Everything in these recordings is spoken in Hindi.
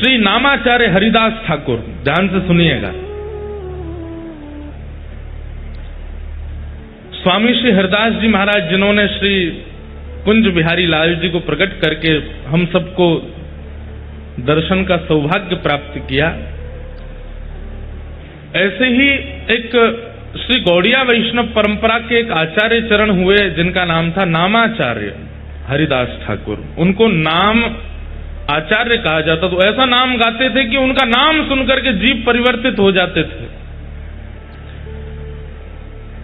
श्री नामाचार्य हरिदास ठाकुर, ध्यान से सुनिएगा। स्वामी श्री हरिदास जी महाराज जिन्होंने श्री कुंज बिहारी लाल जी को प्रकट करके हम सबको दर्शन का सौभाग्य प्राप्त किया, ऐसे ही एक श्री गौड़िया वैष्णव परंपरा के एक आचार्य चरण हुए जिनका नाम था नामाचार्य हरिदास ठाकुर। उनको नाम आचार्य कहा जाता, तो ऐसा नाम गाते थे कि उनका नाम सुनकर के जीव परिवर्तित हो जाते थे।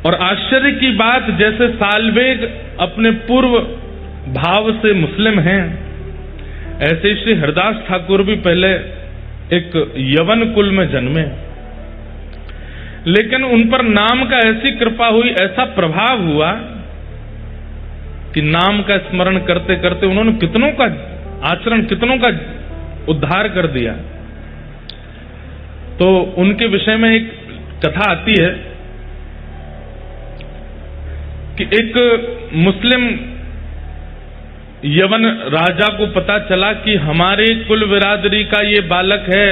और आश्चर्य की बात, जैसे सालबेग अपने पूर्व भाव से मुस्लिम हैं, ऐसे श्री हरिदास ठाकुर भी पहले एक यवन कुल में जन्मे, लेकिन उन पर नाम का ऐसी कृपा हुई, ऐसा प्रभाव हुआ कि नाम का स्मरण करते करते उन्होंने कितनों का आचरण, कितनों का उद्धार कर दिया। तो उनके विषय में एक कथा आती है कि एक मुस्लिम यवन राजा को पता चला कि हमारे कुल बिरादरी का ये बालक है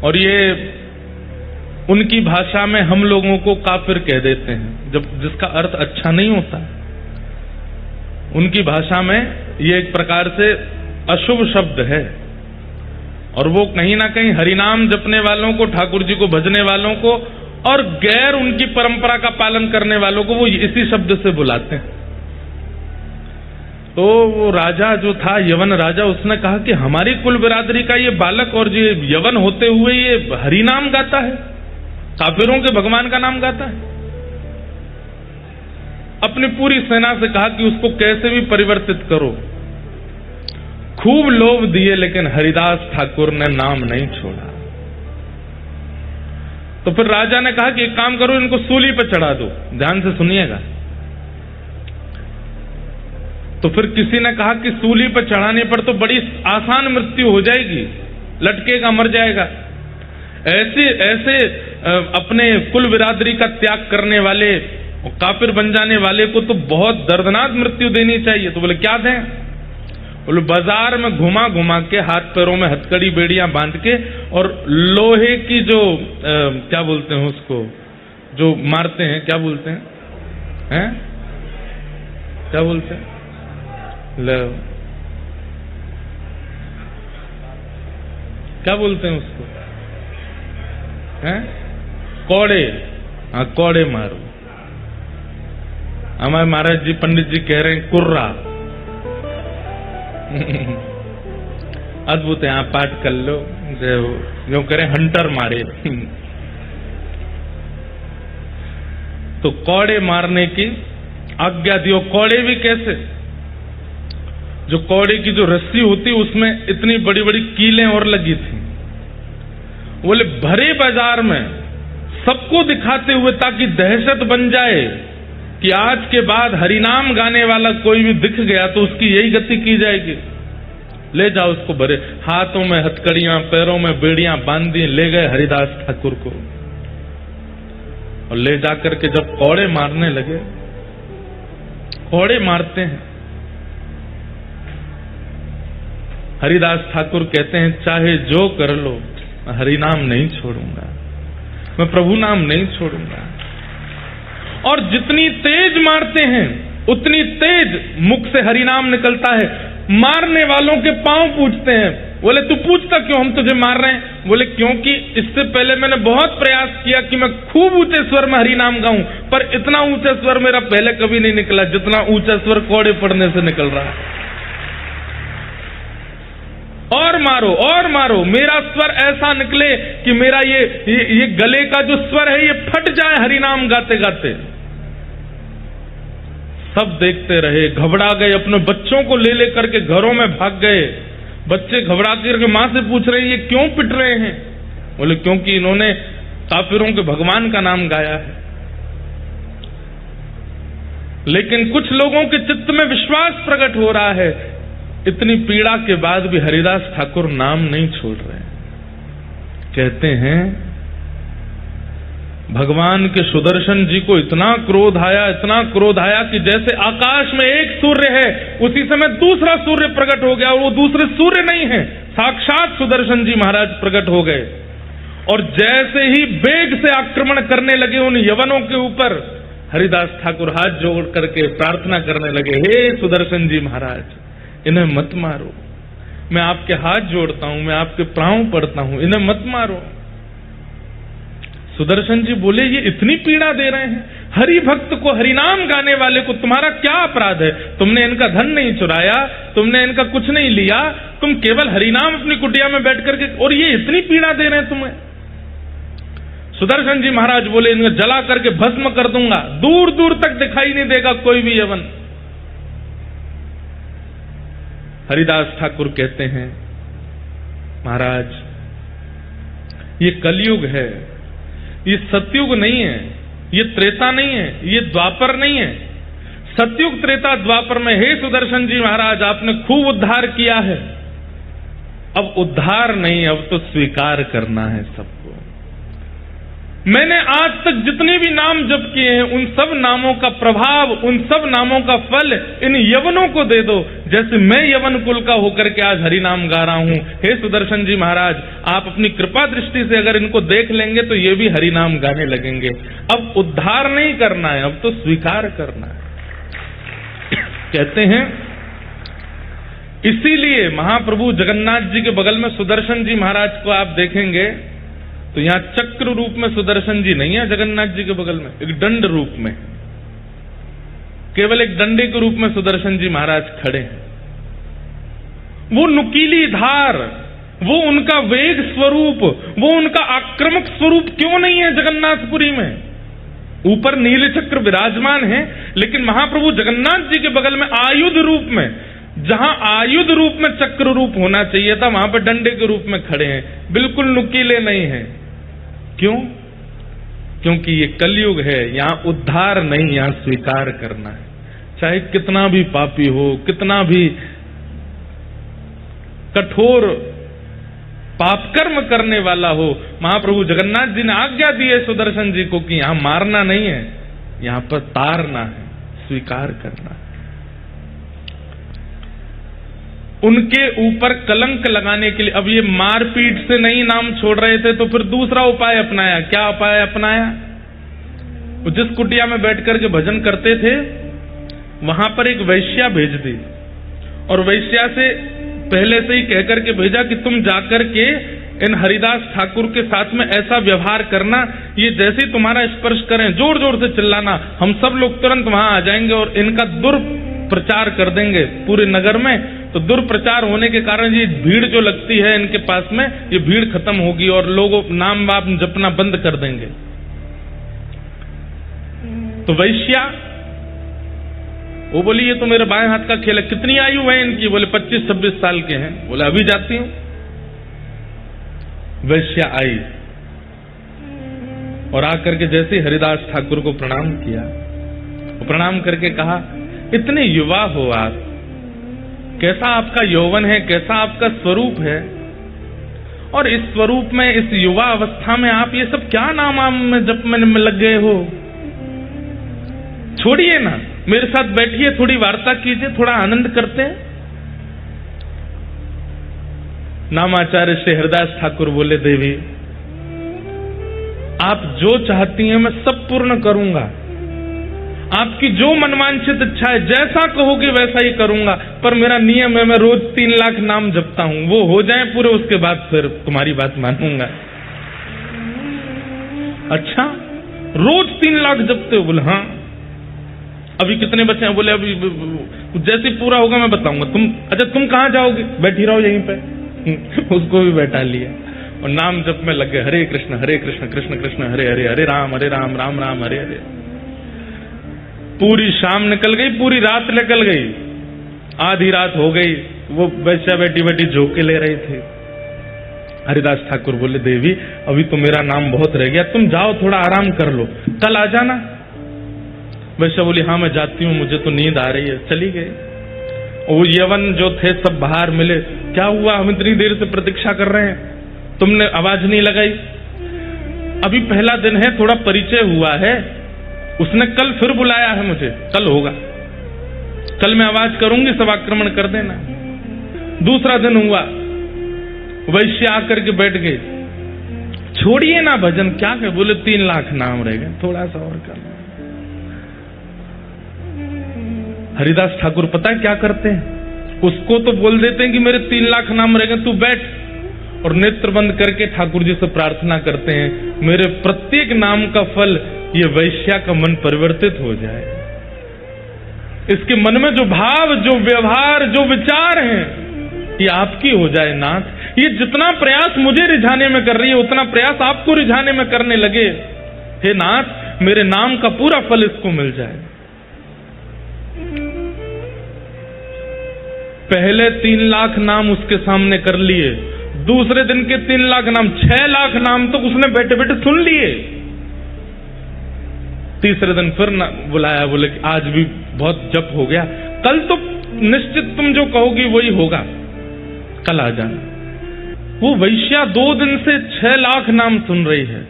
और ये उनकी भाषा में हम लोगों को काफिर कह देते हैं, जब जिसका अर्थ अच्छा नहीं होता। उनकी भाषा में ये एक प्रकार से अशुभ शब्द है, और वो कहीं ना कहीं हरिनाम जपने वालों को, ठाकुर जी को भजने वालों को और गैर उनकी परंपरा का पालन करने वालों को वो इसी शब्द से बुलाते हैं। तो वो राजा जो था, यवन राजा, उसने कहा कि हमारी कुल बिरादरी का ये बालक और ये यवन होते हुए ये हरिनाम गाता है, काफिरों के भगवान का नाम गाता है। अपनी पूरी सेना से कहा कि उसको कैसे भी परिवर्तित करो। खूब लोभ दिए, लेकिन हरिदास ठाकुर ने नाम नहीं छोड़ा। तो फिर राजा ने कहा कि एक काम करो, इनको सूली पर चढ़ा दो। ध्यान से सुनिएगा। तो फिर किसी ने कहा कि सूली पर चढ़ाने पर तो बड़ी आसान मृत्यु हो जाएगी, लटकेगा, मर जाएगा। ऐसे अपने कुल बिरादरी का त्याग करने वाले, काफिर बन जाने वाले को तो बहुत दर्दनाक मृत्यु देनी चाहिए। तो बोले क्या दें? बोले बाजार में घुमा घुमा के, हाथ पैरों में हथकड़ी बेड़ियां बांध के, और लोहे की जो क्या बोलते हैं उसको, जो मारते हैं, क्या बोलते हैं? क्या बोलते हैं? क्या बोलते हैं उसको? कौड़े। हाँ, कौड़े मारो। हमारे महाराज जी, पंडित जी कह रहे हैं कुर्रा। अद्भुत है, आप पाठ कर लो, जो करें हंटर मारे। तो कौड़े मारने की आज्ञा दियो। कौड़े भी कैसे? जो कौड़े की जो रस्सी होती, उसमें इतनी बड़ी बड़ी कीलें और लगी थी। बोले भरे बाजार में सबको दिखाते हुए, ताकि दहशत बन जाए कि आज के बाद हरिनाम गाने वाला कोई भी दिख गया तो उसकी यही गति की जाएगी। ले जाओ उसको, भरे हाथों में हथकड़ियां, पैरों में बेड़ियां बांध दी, ले गए हरिदास ठाकुर को। और ले जाकर के जब कौड़े मारने लगे, कौड़े मारते हैं, हरिदास ठाकुर कहते हैं चाहे जो कर लो, हरिनाम नहीं छोड़ूंगा, मैं प्रभु नाम नहीं छोड़ूंगा। और जितनी तेज मारते हैं उतनी तेज मुख से हरिनाम निकलता है। मारने वालों के पांव पूछते हैं। बोले तू पूछता क्यों, हम तुझे मार रहे हैं? बोले क्योंकि इससे पहले मैंने बहुत प्रयास किया कि मैं खूब ऊंचे स्वर में हरिनाम गाऊं, पर इतना ऊंचा स्वर मेरा पहले कभी नहीं निकला जितना ऊंचा स्वर कौड़े पड़ने से निकल रहा है। और मारो और मारो, मेरा स्वर ऐसा निकले कि मेरा ये गले का जो स्वर है ये फट जाए हरिनाम गाते गाते। सब देखते रहे, घबरा गए, अपने बच्चों को ले लेकर के घरों में भाग गए। बच्चे घबरा करके मां से पूछ रहे हैं ये क्यों पिट रहे हैं? बोले क्योंकि इन्होंने काफिरों के भगवान का नाम गाया है। लेकिन कुछ लोगों के चित्त में विश्वास प्रकट हो रहा है। इतनी पीड़ा के बाद भी हरिदास ठाकुर नाम नहीं छोड़ रहे। कहते हैं भगवान के सुदर्शन जी को इतना क्रोध आया कि जैसे आकाश में एक सूर्य है, उसी समय दूसरा सूर्य प्रकट हो गया, और वो दूसरे सूर्य नहीं है, साक्षात सुदर्शन जी महाराज प्रकट हो गए और जैसे ही वेग से आक्रमण करने लगे उन यवनों के ऊपर, हरिदास ठाकुर हाथ जोड़ करके प्रार्थना करने लगे, हे सुदर्शन जी महाराज इन्हें मत मारो, मैं आपके हाथ जोड़ता हूं, मैं आपके पांव पड़ता हूं, इन्हें मत मारो। सुदर्शन जी बोले, ये इतनी पीड़ा दे रहे हैं, हरि भक्त को, हरिनाम गाने वाले को तुम्हारा क्या अपराध है? तुमने इनका धन नहीं चुराया, तुमने इनका कुछ नहीं लिया, तुम केवल हरिनाम अपनी कुटिया में बैठ करके, और ये इतनी पीड़ा दे रहे हैं तुम्हें। सुदर्शन जी महाराज बोले, इन्हें जला करके भस्म कर दूंगा, दूर दूर तक दिखाई नहीं देगा कोई भी यवन। हरिदास ठाकुर कहते हैं, महाराज ये कलयुग है, ये सतयुग नहीं है, ये त्रेता नहीं है, ये द्वापर नहीं है। सतयुग त्रेता द्वापर में हे सुदर्शन जी महाराज आपने खूब उद्धार किया है, अब उद्धार नहीं, अब तो स्वीकार करना है सबको। मैंने आज तक जितने भी नाम जप किए हैं उन सब नामों का प्रभाव, उन सब नामों का फल इन यवनों को दे दो, जैसे मैं यवन कुल का होकर के आज हरि नाम गा रहा हूं। हे सुदर्शन जी महाराज आप अपनी कृपा दृष्टि से अगर इनको देख लेंगे तो ये भी हरि नाम गाने लगेंगे। अब उद्धार नहीं करना है, अब तो स्वीकार करना है। कहते हैं इसीलिए महाप्रभु जगन्नाथ जी के बगल में सुदर्शन जी महाराज को आप देखेंगे तो यहां चक्र रूप में सुदर्शन जी नहीं है, जगन्नाथ जी के बगल में एक दंड रूप में, केवल एक डंडे के रूप में सुदर्शन जी महाराज खड़े हैं। वो नुकीली धार, वो उनका वेग स्वरूप, वो उनका आक्रामक स्वरूप क्यों नहीं है जगन्नाथपुरी में? ऊपर नील चक्र विराजमान है, लेकिन महाप्रभु जगन्नाथ जी के बगल में आयुध रूप में, जहां आयुध रूप में चक्र रूप होना चाहिए था वहां पर डंडे के रूप में खड़े हैं, बिल्कुल नुकीले नहीं हैं। क्यों? क्योंकि ये कलयुग है, यहां उद्धार नहीं, यहां स्वीकार करना है। चाहे कितना भी पापी हो, कितना भी कठोर पाप कर्म करने वाला हो, महाप्रभु जगन्नाथ जी ने आज्ञा दी है सुदर्शन जी को कि यहां मारना नहीं है, यहां पर तारना है, स्वीकार करना है। उनके ऊपर कलंक लगाने के लिए, अब ये मारपीट से नहीं नाम छोड़ रहे थे तो फिर दूसरा उपाय अपनाया। क्या उपाय अपनाया? जिस कुटिया में बैठ करके भजन करते थे वहां पर एक वैश्या भेज दी और वैश्या से पहले से ही कहकर के भेजा कि तुम जाकर के इन हरिदास ठाकुर के साथ में ऐसा व्यवहार करना, ये जैसे ही तुम्हारा स्पर्श करें जोर जोर से चिल्लाना, हम सब लोग तुरंत वहां आ जाएंगे और इनका दुष्प्रचार कर देंगे पूरे नगर में। तो दुष्प्रचार होने के कारण ये भीड़ जो लगती है इनके पास में, ये भीड़ खत्म होगी और लोग नाम वाप जपना बंद कर देंगे। तो वैश्या वो बोली, ये तो मेरे बाएं हाथ का खेल है। कितनी आयु है इनकी? बोले 25-26 साल के हैं। बोले अभी जाती हूं। वैश्या आई और आकर के जैसे हरिदास ठाकुर को प्रणाम किया, प्रणाम करके कहा, इतने युवा हो आप, कैसा आपका यौवन है, कैसा आपका स्वरूप है, और इस स्वरूप में, इस युवा अवस्था में आप ये सब क्या नाम में जप में लग गए हो? छोड़िए ना, मेरे साथ बैठिए, थोड़ी वार्ता कीजिए, थोड़ा आनंद करते हैं। नामाचार्य श्री हरिदास ठाकुर बोले, देवी आप जो चाहती हैं मैं सब पूर्ण करूंगा, आपकी जो मनवांछित इच्छा है जैसा कहोगे वैसा ही करूंगा, पर मेरा नियम है मैं रोज 3 लाख नाम जपता हूं, वो हो जाए पूरे, उसके बाद फिर तुम्हारी बात मानूंगा। अच्छा, रोज 3 लाख जपते हो? बोले हाँ। अभी कितने बचे हैं? बोले अभी जैसे पूरा होगा मैं बताऊंगा। अच्छा तुम कहां जाओगे? बैठी रहो यहीं पे। उसको भी बैठा लिया और नाम जप में लग गए, हरे कृष्ण कृष्ण कृष्ण हरे हरे, हरे राम राम राम हरे हरे। पूरी शाम निकल गई, पूरी रात निकल गई, आधी रात हो गई, वो वैश्या बैठी बैठी झोंके ले रही थी। हरिदास ठाकुर बोले, देवी अभी तो मेरा नाम बहुत रह गया, तुम जाओ थोड़ा आराम कर लो, कल आ जाना। वैश्या बोली, हाँ मैं जाती हूँ, मुझे तो नींद आ रही है। चली गई। वो यवन जो थे सब बाहर मिले, क्या हुआ, हम इतनी देर से प्रतीक्षा कर रहे हैं, तुमने आवाज नहीं लगाई। अभी पहला दिन है, थोड़ा परिचय हुआ है, उसने कल फिर बुलाया है मुझे, कल होगा, कल मैं आवाज करूंगी, सब आक्रमण कर देना। दूसरा दिन हुआ, वैश्य आकर के बैठ गए, छोड़िए ना भजन, क्या कहे? बोले 3 लाख नाम रह गए, थोड़ा सा और करना। हरिदास ठाकुर पता है क्या करते हैं? उसको तो बोल देते हैं कि मेरे 3 लाख नाम रह गए, तू बैठ, और नेत्र बंद करके ठाकुर जी से प्रार्थना करते हैं, मेरे प्रत्येक नाम का फल ये वैश्या का मन परिवर्तित हो जाए, इसके मन में जो भाव, जो व्यवहार, जो विचार हैं, ये आपकी हो जाए नाथ। ये जितना प्रयास मुझे रिझाने में कर रही है, उतना प्रयास आपको रिझाने में करने लगे। हे नाथ, मेरे नाम का पूरा फल इसको मिल जाए। पहले 3 लाख नाम उसके सामने कर लिए, दूसरे दिन के 3 लाख नाम, 6 लाख नाम तो उसने बैठे बैठे सुन लिए। तीसरे दिन फिर बुलाया, बोले कि आज भी बहुत जप हो गया, कल तो निश्चित तुम जो कहोगी वही होगा, कल आ जाना। वो वैश्या 2 दिन से 6 लाख नाम सुन रही है,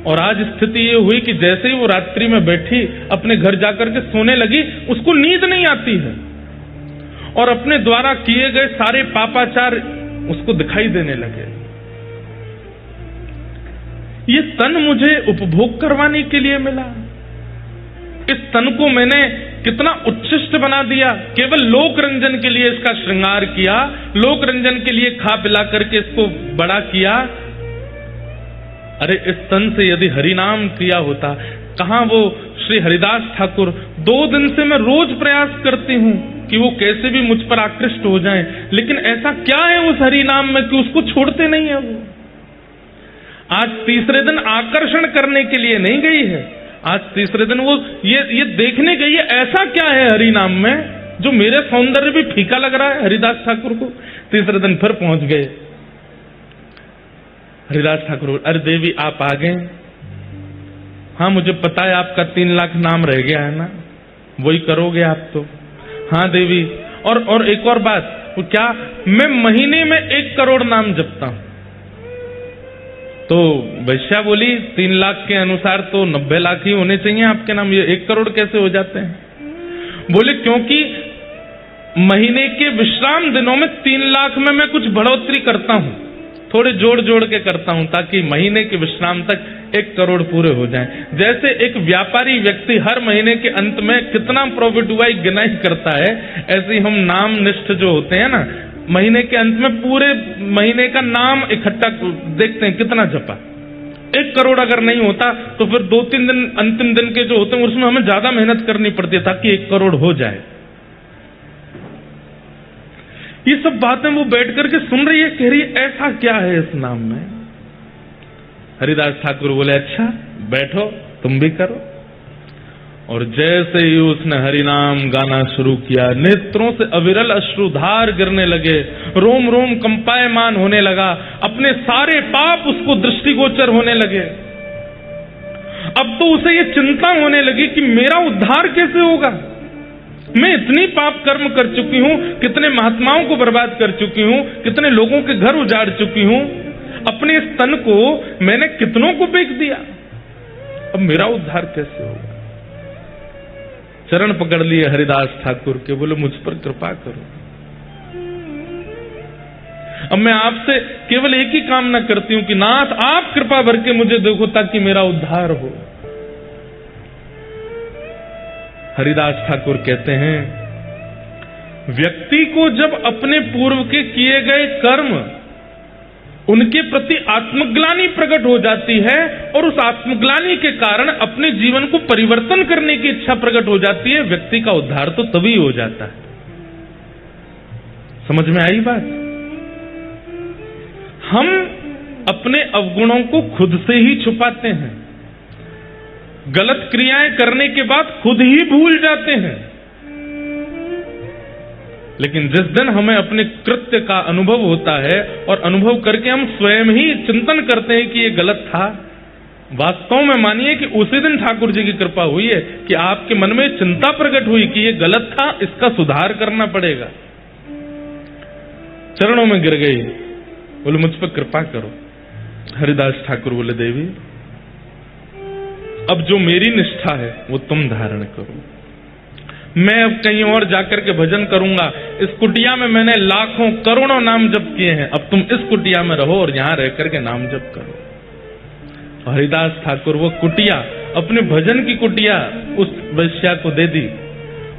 और आज स्थिति ये हुई कि जैसे ही वो रात्रि में बैठी अपने घर जाकर के सोने लगी, उसको नींद नहीं आती है, और अपने द्वारा किए गए सारे पापाचार उसको दिखाई देने लगे। ये तन मुझे उपभोग करवाने के लिए मिला, इस तन को मैंने कितना उच्छिष्ट बना दिया, केवल लोक रंजन के लिए इसका श्रृंगार किया, लोक रंजन के लिए खा पिला करके इसको बड़ा किया। अरे इस तन से यदि हरिनाम किया होता, कहां वो श्री हरिदास ठाकुर 2 दिन से मैं रोज प्रयास करती हूं कि वो कैसे भी मुझ पर आकृष्ट हो जाएं, लेकिन ऐसा क्या है उस हरिनाम में कि उसको छोड़ते नहीं है वो। आज तीसरे दिन आकर्षण करने के लिए नहीं गई है, आज तीसरे दिन वो ये देखने गई है ऐसा क्या है हरि नाम में जो मेरे सौंदर्य भी फीका लग रहा है हरिदास ठाकुर को। तीसरे दिन फिर पहुंच गए। हरिदास ठाकुर, अरे देवी आप आ गए? हाँ मुझे पता है आपका 3 लाख नाम रह गया है ना, वही करोगे आप तो। हाँ देवी, और एक और बात, वो क्या, मैं महीने में 1 करोड़ नाम जपता हूं। तो वैश्या बोली 3 लाख के अनुसार तो 90 लाख ही होने चाहिए आपके नाम, ये 1 करोड़ कैसे हो जाते हैं? बोले क्योंकि महीने के विश्राम दिनों में 3 लाख में मैं कुछ बढ़ोतरी करता हूं, थोड़े जोड़ जोड़ के करता हूं, ताकि महीने के विश्राम तक 1 करोड़ पूरे हो जाएं। जैसे एक व्यापारी व्यक्ति हर महीने के अंत में कितना प्रॉफिट हुआ गिनाई करता है, ऐसे ही हम नाम निष्ठ जो होते हैं ना, महीने के अंत में पूरे महीने का नाम इकट्ठा देखते हैं कितना जपा। 1 करोड़ अगर नहीं होता तो फिर 2-3 दिन अंतिम दिन के जो होते हैं उसमें हमें ज्यादा मेहनत करनी पड़ती है ताकि 1 करोड़ हो जाए। ये सब बातें वो बैठ करके सुन रही है, कह रही है ऐसा क्या है इस नाम में। हरिदास ठाकुर बोले अच्छा बैठो तुम भी करो। और जैसे ही उसने हरिनाम गाना शुरू किया, नेत्रों से अविरल अश्रुधार गिरने लगे, रोम रोम कंपायमान होने लगा, अपने सारे पाप उसको दृष्टिगोचर होने लगे। अब तो उसे ये चिंता होने लगी कि मेरा उद्धार कैसे होगा। मैं इतनी पाप कर्म कर चुकी हूं, कितने महात्माओं को बर्बाद कर चुकी हूं, कितने लोगों के घर उजाड़ चुकी हूं, अपने इस तन को मैंने कितनों को बेच दिया, अब मेरा उद्धार कैसे होगा। चरण पकड़ लिए हरिदास ठाकुर के, बोले मुझ पर कृपा करो। अब मैं आपसे केवल एक ही कामना करती हूं कि नाथ आप कृपा भर के मुझे देखो ताकि मेरा उद्धार हो। हरिदास ठाकुर कहते हैं व्यक्ति को जब अपने पूर्व के किए गए कर्म उनके प्रति आत्मग्लानि प्रकट हो जाती है और उस आत्मग्लानि के कारण अपने जीवन को परिवर्तन करने की इच्छा प्रकट हो जाती है, व्यक्ति का उद्धार तो तभी हो जाता है। समझ में आई बात? हम अपने अवगुणों को खुद से ही छुपाते हैं, गलत क्रियाएं करने के बाद खुद ही भूल जाते हैं, लेकिन जिस दिन हमें अपने कृत्य का अनुभव होता है और अनुभव करके हम स्वयं ही चिंतन करते हैं कि ये गलत था, वास्तव में मानिए कि उसी दिन ठाकुर जी की कृपा हुई है कि आपके मन में चिंता प्रकट हुई कि ये गलत था, इसका सुधार करना पड़ेगा। चरणों में गिर गई, बोले मुझ पर कृपा करो। हरिदास ठाकुर बोले देवी अब जो मेरी निष्ठा है वो तुम धारण करो। मैं अब कहीं और जाकर के भजन करूंगा, इस कुटिया में मैंने लाखों करोड़ों नाम जप किए हैं, अब तुम इस कुटिया में रहो और यहां रह करके नाम जप करो। हरिदास ठाकुर वो कुटिया, अपने भजन की कुटिया उस वैश्या को दे दी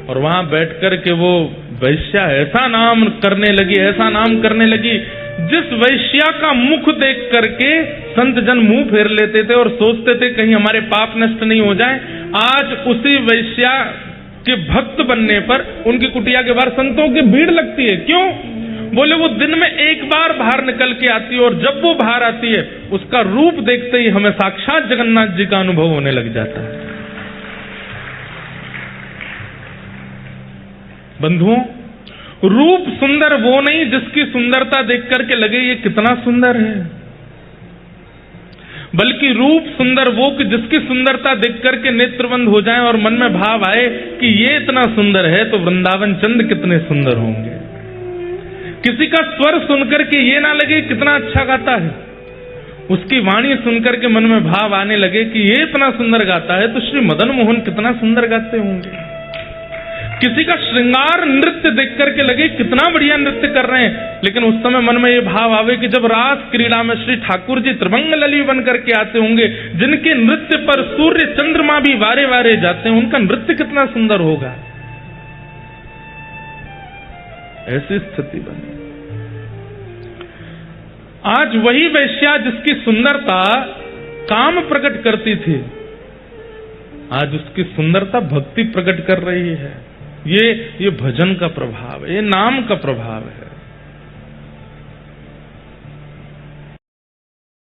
और वहां बैठ करके वो वैश्या ऐसा नाम करने लगी, ऐसा नाम करने लगी, जिस वैश्या का मुख देख करके संत जन मुंह फेर लेते थे और सोचते थे कहीं हमारे पाप नष्ट नहीं हो जाए। आज उसी वैश्या के भक्त बनने पर उनकी कुटिया के बाहर संतों की भीड़ लगती है। क्यों? बोले वो दिन में एक बार बाहर निकल के आती है और जब वो बाहर आती है उसका रूप देखते ही हमें साक्षात जगन्नाथ जी का अनुभव होने लग जाता है। बंधुओं, रूप सुंदर वो नहीं जिसकी सुंदरता देख करके लगे ये कितना सुंदर है, बल्कि रूप सुंदर वो कि जिसकी सुंदरता देख करके नेत्रबंद हो जाए और मन में भाव आए कि ये इतना सुंदर है तो वृंदावन चंद कितने सुंदर होंगे। किसी का स्वर सुनकर के ये ना लगे कितना अच्छा गाता है, उसकी वाणी सुनकर के मन में भाव आने लगे कि ये इतना सुंदर गाता है तो श्री मदन मोहन कितना सुंदर गाते होंगे। किसी का श्रृंगार नृत्य देख करके लगे कितना बढ़िया नृत्य कर रहे हैं, लेकिन उस समय मन में ये भाव आवे कि जब रास क्रीड़ा में श्री ठाकुर जी त्रिभंग लली बन करके आते होंगे, जिनके नृत्य पर सूर्य चंद्रमा भी वारे वारे जाते हैं, उनका नृत्य कितना सुंदर होगा। ऐसी स्थिति बनी। आज वही वैश्या जिसकी सुंदरता काम प्रकट करती थी, आज उसकी सुंदरता भक्ति प्रकट कर रही है। ये भजन का प्रभाव है, ये नाम का प्रभाव है।